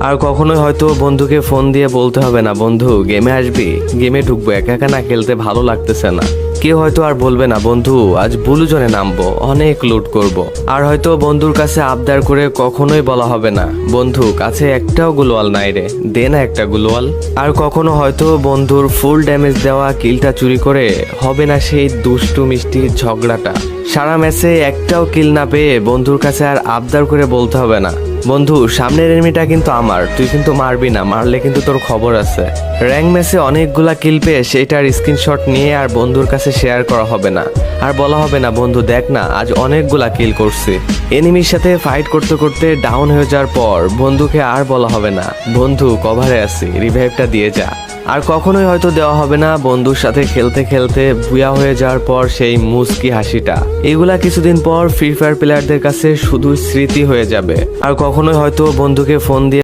আর কখনোই হয়তো বন্ধুকে ফোন দিয়ে বলতে হবে না, বন্ধু গেমে আসবি, গেমে ঢুকবো, একা একা না খেলতে ভালো লাগতেছে না। কেউ হয়তো আর বলবে না, বন্ধু আজ ব্লু জোনে নামবো, অনেক লুট করব। আর হয়তো বন্ধুর কাছে আবদার করে কখনোই বলা হবে না, বন্ধু কাছে একটাও গ্লোয়াল নাই রে, দে না একটা গ্লোয়াল। আর কখনো হয়তো বন্ধুর ফুল ড্যামেজ দেওয়া কিলটা চুরি করে হবে না সেই দুষ্টু মিষ্টি ঝগড়াটা। সারা ম্যাচে একটাও কিল না পেয়ে বন্ধুর কাছে আর আবদার করে বলতে হবে না, বন্ধু সামনের এনিমিটা কিন্তু আমার, তুই কিন্তু মারবি না, মারলে কিন্তু তোর খবর আছে। র্যাঙ্ক ম্যাচে অনেকগুলা কিল পেয়ে সেইটার স্ক্রিনশট নিয়ে আর বন্ধুর কাছে শেয়ার করা হবে না। আর বলা হবে না, বন্ধু দেখ না আজ অনেকগুলা কিল করছি। এনিমির সাথে ফাইট করতে করতে ডাউন হয়ে যাওয়ার পর বন্ধুকে আর বলা হবে না, বন্ধু কভারে আছি, রিভাইভটা দিয়ে যা। আর কখনোই হয়তো দেওয়া হবে না বন্ধুর সাথে খেলতে খেলতে বুয়া হয়ে যাওয়ার পর সেই মুস্কি হাসিটা। এগুলা কিছুদিন পর ফ্রি ফায়ার প্লেয়ারদের কাছে শুধু স্মৃতি হয়ে যাবে। আর কখনোই হয়তো বন্ধুকে ফোন দিয়ে